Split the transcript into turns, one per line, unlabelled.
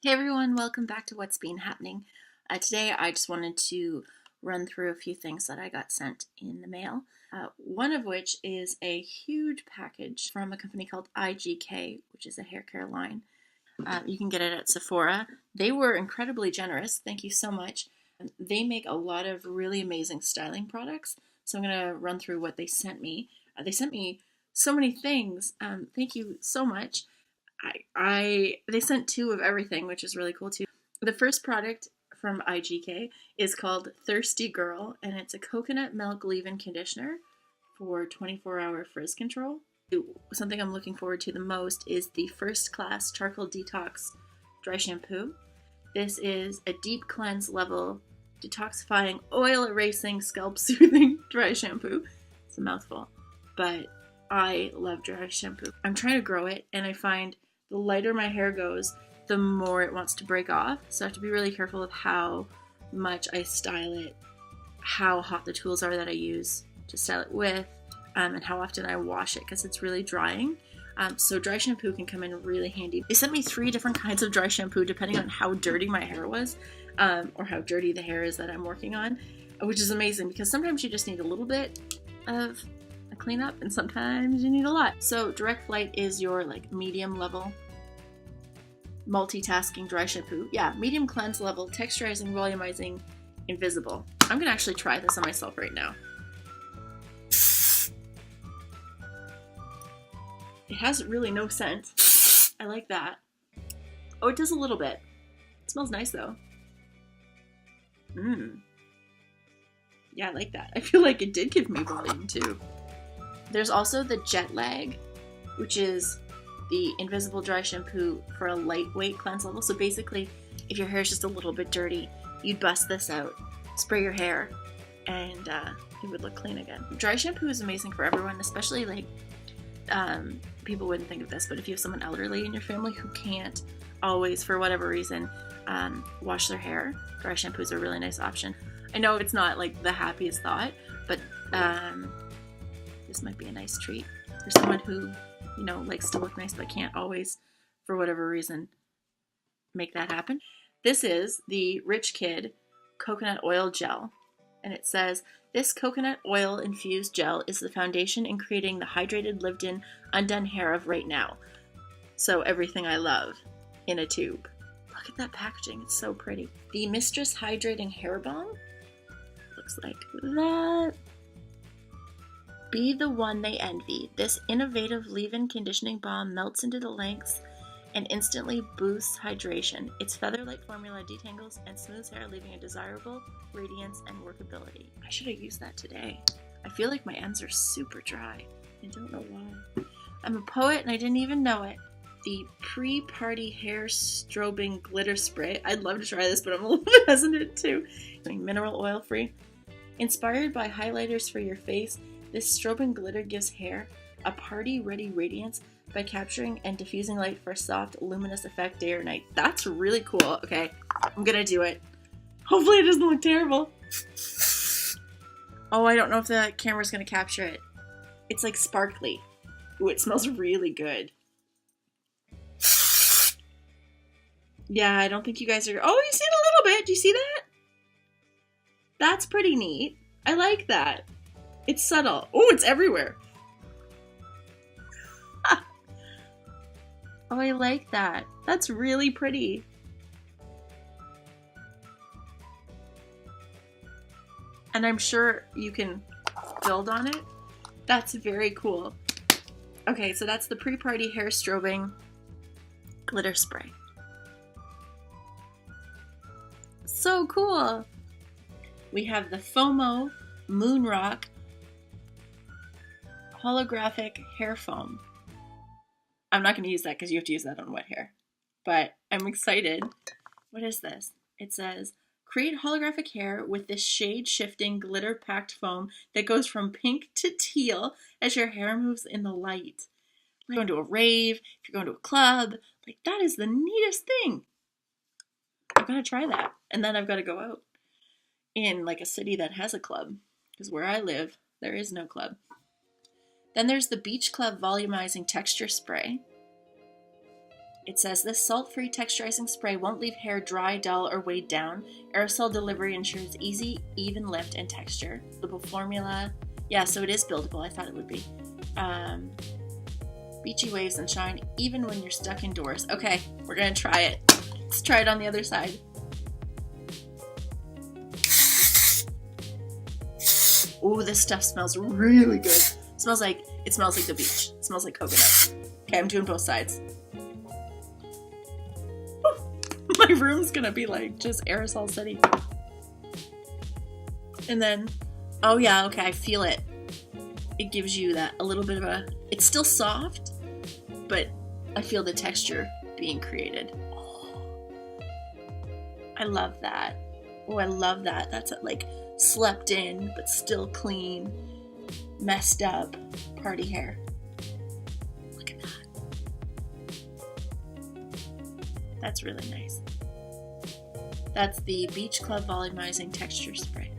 Hey everyone, welcome back to What's Been Happening. Today I just wanted to run through a few things that I got sent in the mail. One of which is a huge package from a company called IGK, which is a hair care line. You can get it at Sephora. They were incredibly generous. Thank you so much. They make a lot of really amazing styling products. So I'm going to run through what they sent me. They sent me so many things. Thank you so much. They sent two of everything, which is really cool too. The first product from IGK is called Thirsty Girl, and it's a coconut milk leave-in conditioner for 24-hour frizz control. Something I'm looking forward to the most is the First Class Charcoal Detox Dry Shampoo. This is a deep cleanse level, detoxifying, oil erasing, scalp soothing dry shampoo. It's a mouthful, but I love dry shampoo. I'm trying to grow it, and I find the lighter my hair goes, the more it wants to break off. So I have to be really careful with how much I style it, how hot the tools are that I use to style it with, and how often I wash it because it's really drying. So dry shampoo can come in really handy. They sent me 3 different kinds of dry shampoo depending on how dirty my hair was, or how dirty the hair is that I'm working on, which is amazing because sometimes you just need a little bit of a cleanup and sometimes you need a lot. So Direct Flight is your medium level multitasking dry shampoo. Yeah, medium cleanse level, texturizing, volumizing, invisible. I'm gonna actually try this on myself right now. It has really no scent. I like that. Oh, it does a little bit. It smells nice though. Yeah, I like that. I feel like it did give me volume too. There's also the Jet Lag, which is the invisible dry shampoo for a lightweight cleanse level. So basically, if your hair is just a little bit dirty, you'd bust this out, spray your hair, and it would look clean again. Dry shampoo is amazing for everyone, especially people wouldn't think of this, but if you have someone elderly in your family who can't always, for whatever reason, wash their hair, dry shampoo is a really nice option. I know it's not the happiest thought, but this might be a nice treat for someone who, likes to look nice but can't always, for whatever reason, make that happen. This is the Rich Kid Coconut Oil Gel, and it says, this coconut oil infused gel is the foundation in creating the hydrated, lived-in, undone hair of right now. So everything I love in a tube. Look at that packaging, it's so pretty. The Mistress Hydrating Hair Balm looks like that. Be the one they envy. This innovative leave-in conditioning balm melts into the lengths and instantly boosts hydration. Its feather-like formula detangles and smooths hair, leaving a desirable radiance and workability. I should have used that today. I feel like my ends are super dry. I don't know why. I'm a poet and I didn't even know it. The Pre-Party Hair Strobing Glitter Spray. I'd love to try this, but I'm a little bit hesitant too. Mineral oil free. Inspired by highlighters for your face, this strobing glitter gives hair a party-ready radiance by capturing and diffusing light for a soft, luminous effect day or night. That's really cool. Okay, I'm gonna do it. Hopefully it doesn't look terrible. Oh, I don't know if the camera's gonna capture it. It's sparkly. Ooh, it smells really good. Yeah, I don't think you guys are... Oh, you see it a little bit. Do you see that? That's pretty neat. I like that. It's subtle. Oh, it's everywhere. Oh, I like that. That's really pretty. And I'm sure you can build on it. That's very cool. Okay, so that's the Pre-Party Hair Strobing Glitter Spray. So cool. We have the Fomo Moon Rock Holographic Hair Foam. I'm not going to use that because you have to use that on wet hair. But I'm excited. What is this? It says, create holographic hair with this shade-shifting, glitter-packed foam that goes from pink to teal as your hair moves in the light. If you're going to a rave, if you're going to a club, that is the neatest thing. I'm going to try that. And then I've got to go out in a city that has a club. Because where I live, there is no club. Then there's the Beach Club Volumizing Texture Spray. It says this salt-free texturizing spray won't leave hair dry, dull, or weighed down. Aerosol delivery ensures easy, even lift and texture. Buildable formula. Yeah, so it is buildable. I thought it would be. Beachy waves and shine even when you're stuck indoors. Okay, we're gonna try it. Let's try it on the other side. Ooh, this stuff smells really good. It smells like the beach. It smells like coconut. Okay, I'm doing both sides. My room's gonna be like just aerosol city. And then, oh yeah, okay, I feel it. It gives you that a little bit of a, it's still soft, but I feel the texture being created. Oh, I love that. Oh, I love that. That's like slept in, but still clean, messed up party hair. Look at that. That's really nice. That's the Beach Club Volumizing Texture Spray.